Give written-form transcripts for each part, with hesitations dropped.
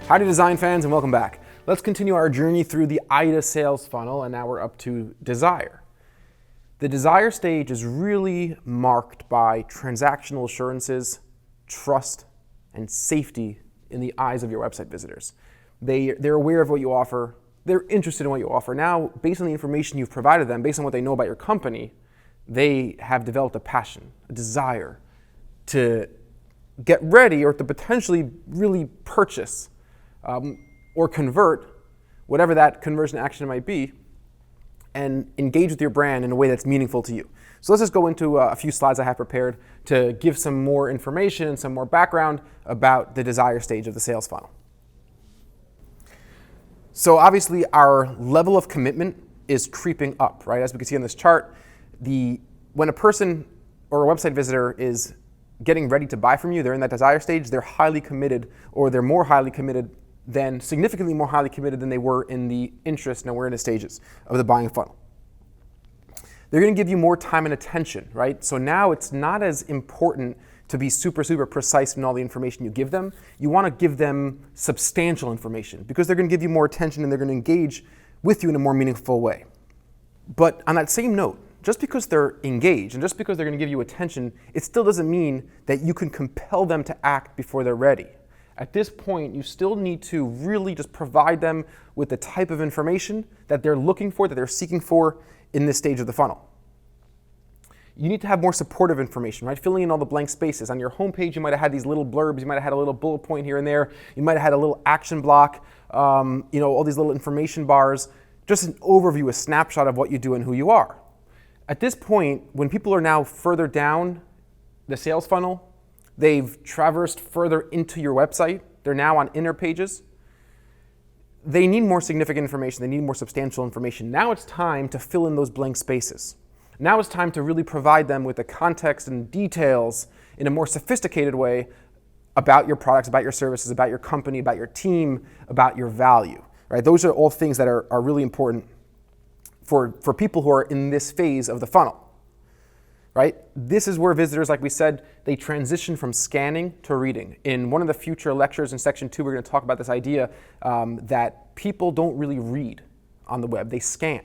Howdy design fans and welcome back. Let's continue our journey through the IDA sales funnel, and now we're up to desire. The desire stage is really marked by transactional assurances, trust, and safety in the eyes of your website visitors. They're aware of what you offer, they're interested in what you offer. Now, based on the information you've provided them, based on what they know about your company, they have developed a passion, a desire to get ready or to potentially really purchase or convert, whatever that conversion action might be, and engage with your brand in a way that's meaningful to you. So let's just go into a few slides I have prepared to give some more information and some more background about the desire stage of the sales funnel. So obviously our level of commitment is creeping up, right? As we can see on this chart, when a person or a website visitor is getting ready to buy from you, they're in that desire stage, they're highly committed, or they're more highly committed than, significantly more highly committed than they were in the interest and awareness stages of the buying funnel. They're going to give you more time and attention, right? So now it's not as important to be super precise in all the information you give them. You want to give them substantial information because they're going to give you more attention and they're going to engage with you in a more meaningful way. But on that same note, just because they're engaged and just because they're going to give you attention, it still doesn't mean that you can compel them to act before they're ready. At this point, you still need to really just provide them with the type of information that they're looking for, that they're seeking for in this stage of the funnel. You need to have more supportive information, right? Filling in all the blank spaces. On your homepage, you might have had these little blurbs, you might have had a little bullet point here and there, you might have had a little action block, all these little information bars, just an overview, a snapshot of what you do and who you are. At this point, when people are now further down the sales funnel, they've traversed further into your website, they're now on inner pages, they need more significant information, they need more substantial information. Now it's time to fill in those blank spaces. Now it's time to really provide them with the context and details in a more sophisticated way about your products, about your services, about your company, about your team, about your value. Right? Those are all things that are really important for people who are in this phase of the funnel. Right? This is where visitors, like we said, they transition from scanning to reading. In one of the future lectures in section 2, we're going to talk about this idea that people don't really read on the web, they scan.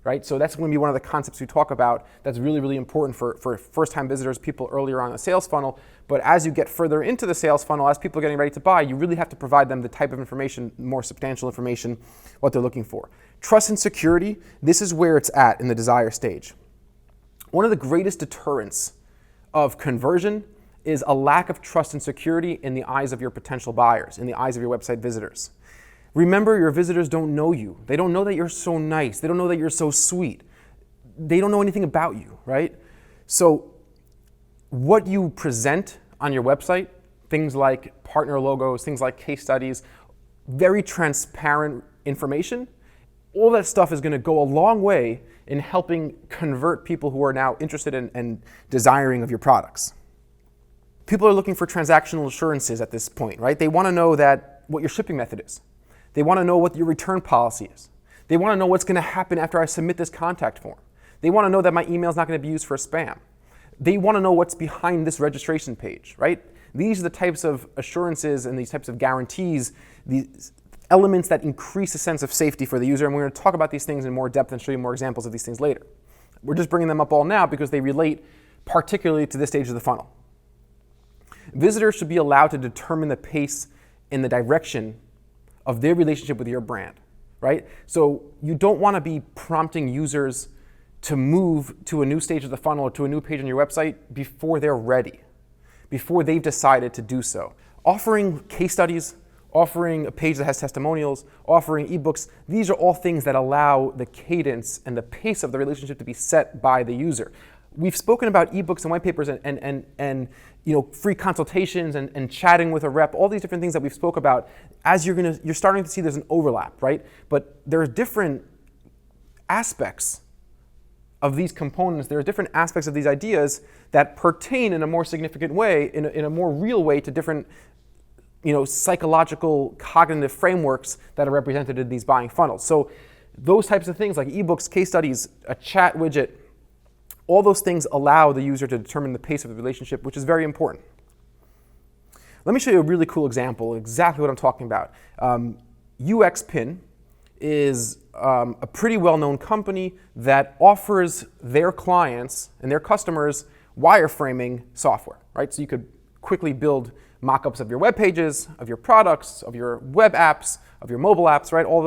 Right? So that's going to be one of the concepts we talk about that's really important for first-time visitors, people earlier on the sales funnel. But as you get further into the sales funnel, as people are getting ready to buy, you really have to provide them the type of information, more substantial information, what they're looking for. Trust and security, this is where it's at in the desire stage. One of the greatest deterrents of conversion is a lack of trust and security in the eyes of your potential buyers, in the eyes of your website visitors. Remember, your visitors don't know you. They don't know that you're so nice. They don't know that you're so sweet. They don't know anything about you, right? So what you present on your website, things like partner logos, things like case studies, very transparent information, all that stuff is going to go a long way in helping convert people who are now interested in and desiring of your products. People are looking for transactional assurances at this point, right? They want to know that what your shipping method is. They want to know what your return policy is. They want to know what's going to happen after I submit this contact form. They want to know that my email is not going to be used for spam. They want to know what's behind this registration page, right? These are the types of assurances and these types of guarantees, these elements that increase a sense of safety for the user, and we're going to talk about these things in more depth and show you more examples of these things later. We're just bringing them up all now because they relate particularly to this stage of the funnel. Visitors should be allowed to determine the pace and the direction of their relationship with your brand, right? So you don't want to be prompting users to move to a new stage of the funnel or to a new page on your website before they're ready, before they've decided to do so. Offering case studies, offering a page that has testimonials, offering ebooks, these are all things that allow the cadence and the pace of the relationship to be set by the user. We've spoken about ebooks and white papers and free consultations and chatting with a rep, all these different things that we've spoke about. As you're starting to see there's an overlap, right? But there are different aspects of these components, there are different aspects of these ideas that pertain in a more significant way, in a more real way to different psychological cognitive frameworks that are represented in these buying funnels. So those types of things like ebooks, case studies, a chat widget, all those things allow the user to determine the pace of the relationship, which is very important. Let me show you a really cool example, exactly what I'm talking about. UXPin is a pretty well-known company that offers their clients and their customers wireframing software, right? So you could quickly build mock-ups of your web pages, of your products, of your web apps, of your mobile apps, right? All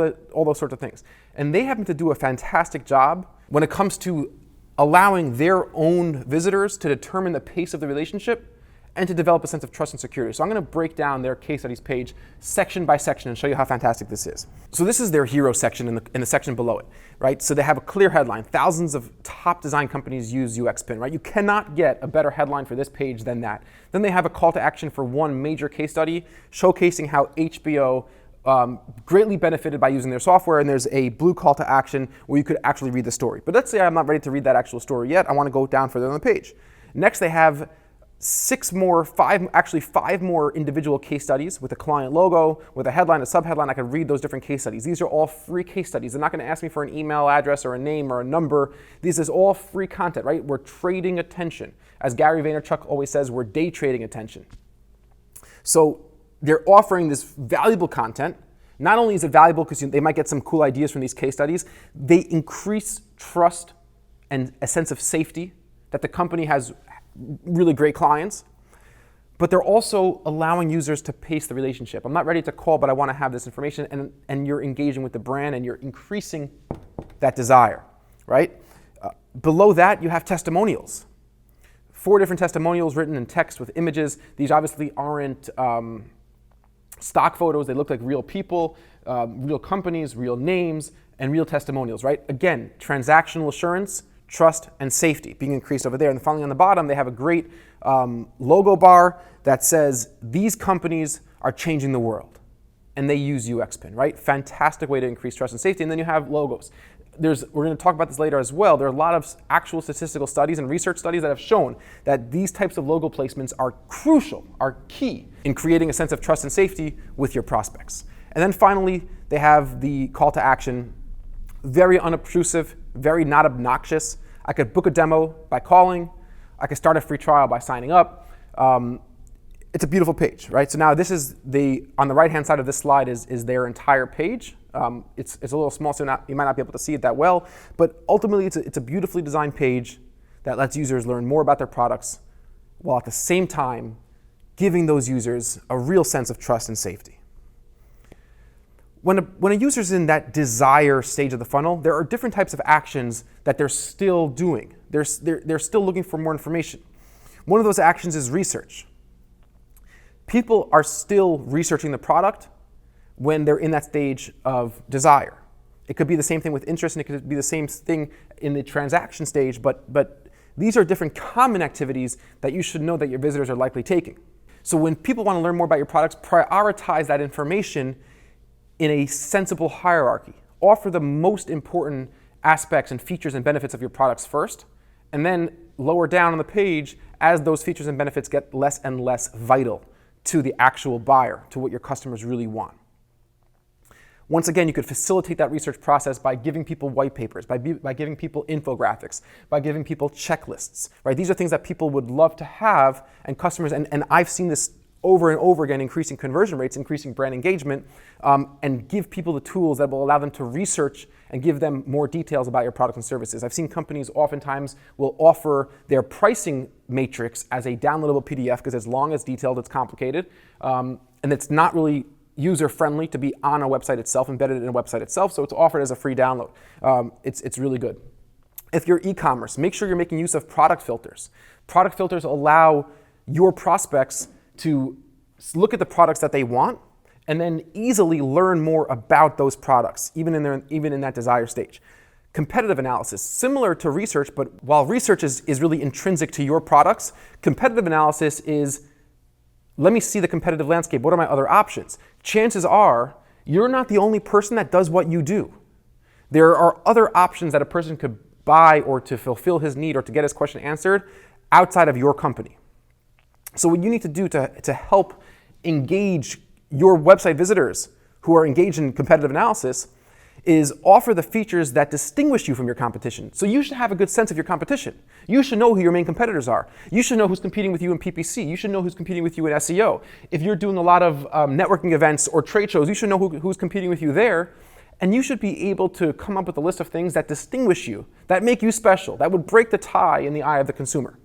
those sorts of things. And they happen to do a fantastic job when it comes to allowing their own visitors to determine the pace of the relationship and to develop a sense of trust and security. So I'm going to break down their case studies page section by section and show you how fantastic this is. So this is their hero section in the section below it, right? So they have a clear headline. Thousands of top design companies use UXPin, right? You cannot get a better headline for this page than that. Then they have a call to action for one major case study showcasing how HBO greatly benefited by using their software, and there's a blue call to action where you could actually read the story. But let's say I'm not ready to read that actual story yet. I want to go down further on the page. Next, they have five more individual case studies with a client logo, with a headline, a subheadline. I can read those different case studies. These are all free case studies. They're not going to ask me for an email address or a name or a number. This is all free content, right? We're trading attention. As Gary Vaynerchuk always says, we're day trading attention. So they're offering this valuable content. Not only is it valuable because they might get some cool ideas from these case studies, they increase trust and a sense of safety that the company has really great clients, but they're also allowing users to pace the relationship. I'm not ready to call, but I want to have this information, and you're engaging with the brand and you're increasing that desire, right? Below that, you have testimonials. 4 different testimonials written in text with images. These obviously aren't stock photos. They look like real people, real companies, real names, and real testimonials, right? Again, transactional assurance, trust, and safety being increased over there. And finally on the bottom, they have a great logo bar that says, these companies are changing the world. And they use UXPin, right? Fantastic way to increase trust and safety. And then you have logos. We're going to talk about this later as well. There are a lot of actual statistical studies and research studies that have shown that these types of logo placements are crucial, are key in creating a sense of trust and safety with your prospects. And then finally, they have the call to action. Very unobtrusive, very not obnoxious. I could book a demo by calling. I could start a free trial by signing up. It's a beautiful page, right? So now this is on the right-hand side of this slide is their entire page. It's a little small, so you might not be able to see it that well, but ultimately it's a beautifully designed page that lets users learn more about their products while at the same time giving those users a real sense of trust and safety. When a user's in that desire stage of the funnel, there are different types of actions that they're still doing. They're still looking for more information. One of those actions is research. People are still researching the product when they're in that stage of desire. It could be the same thing with interest, and it could be the same thing in the transaction stage, but these are different common activities that you should know that your visitors are likely taking. So when people want to learn more about your products, prioritize that information in a sensible hierarchy. Offer the most important aspects and features and benefits of your products first, and then lower down on the page as those features and benefits get less and less vital to the actual buyer, to what your customers really want. Once again, you could facilitate that research process by giving people white papers, by giving people infographics, by giving people checklists, right? These are things that people would love to have, and customers, and I've seen this over and over again, increasing conversion rates, increasing brand engagement, and give people the tools that will allow them to research and give them more details about your products and services. I've seen companies oftentimes will offer their pricing matrix as a downloadable PDF because as long as detailed, it's complicated, and it's not really user-friendly to be on a website itself, embedded in a website itself, so it's offered as a free download. It's really good. If you're e-commerce, make sure you're making use of product filters. Product filters allow your prospects to look at the products that they want and then easily learn more about those products, even in that desire stage. Competitive analysis, similar to research, but while research is really intrinsic to your products, competitive analysis is, let me see the competitive landscape. What are my other options? Chances are you're not the only person that does what you do. There are other options that a person could buy or to fulfill his need or to get his question answered outside of your company. So what you need to do to help engage your website visitors who are engaged in competitive analysis is offer the features that distinguish you from your competition. So you should have a good sense of your competition. You should know who your main competitors are. You should know who's competing with you in PPC. You should know who's competing with you in SEO. If you're doing a lot of networking events or trade shows, you should know who's competing with you there. And you should be able to come up with a list of things that distinguish you, that make you special, that would break the tie in the eye of the consumer.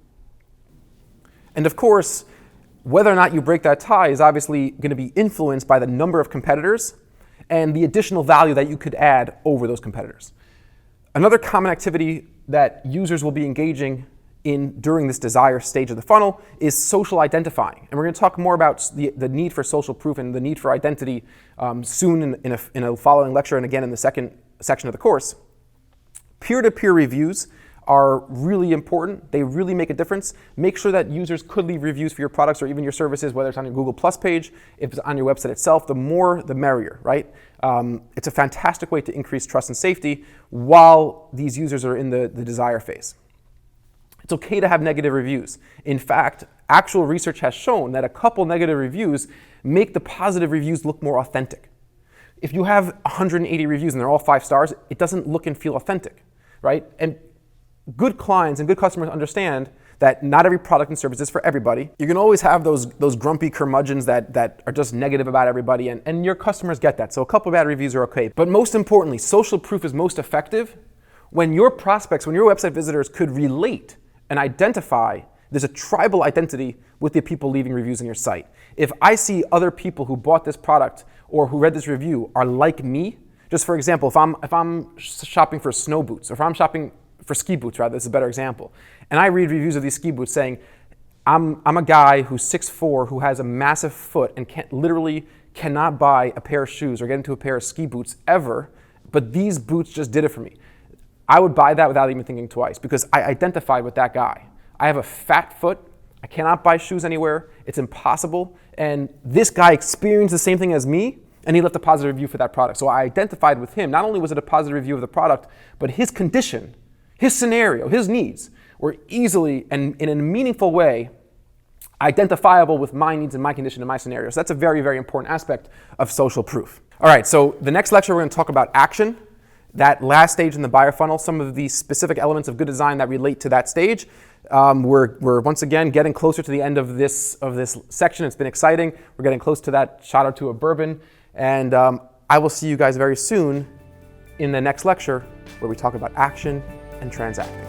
And of course, whether or not you break that tie is obviously going to be influenced by the number of competitors and the additional value that you could add over those competitors. Another common activity that users will be engaging in during this desire stage of the funnel is social identifying. And we're going to talk more about the need for social proof and the need for identity soon in a following lecture and again in the second section of the course. Peer-to-peer reviews are really important. They really make a difference. Make sure that users could leave reviews for your products or even your services, whether it's on your Google Plus page, if it's on your website itself. The more, the merrier, right? It's a fantastic way to increase trust and safety while these users are in the desire phase. It's okay to have negative reviews. In fact, actual research has shown that a couple negative reviews make the positive reviews look more authentic. If you have 180 reviews and they're all 5 stars, it doesn't look and feel authentic, right? And good clients and good customers understand that not every product and service is for everybody. You can always have those grumpy curmudgeons that are just negative about everybody, and your customers get that. So a couple of bad reviews are okay. But most importantly, social proof is most effective when your prospects, when your website visitors could relate and identify, there's a tribal identity with the people leaving reviews on your site. If I see other people who bought this product or who read this review are like me, just for example, if I'm shopping for snow boots, or if I'm shopping for ski boots, rather, this is a better example. And I read reviews of these ski boots saying, I'm a guy who's 6'4", who has a massive foot and literally cannot buy a pair of shoes or get into a pair of ski boots ever, but these boots just did it for me. I would buy that without even thinking twice because I identified with that guy. I have a fat foot. I cannot buy shoes anywhere. It's impossible. And this guy experienced the same thing as me, and he left a positive review for that product. So I identified with him. Not only was it a positive review of the product, but his condition, his scenario, his needs were easily and in a meaningful way identifiable with my needs and my condition and my scenario. So that's a very, very important aspect of social proof. All right, so the next lecture we're going to talk about action, that last stage in the buyer funnel, some of the specific elements of good design that relate to that stage. We're once again getting closer to the end of this section. It's been exciting. We're getting close to that shot or two of bourbon. And I will see you guys very soon in the next lecture where we talk about action and transacting.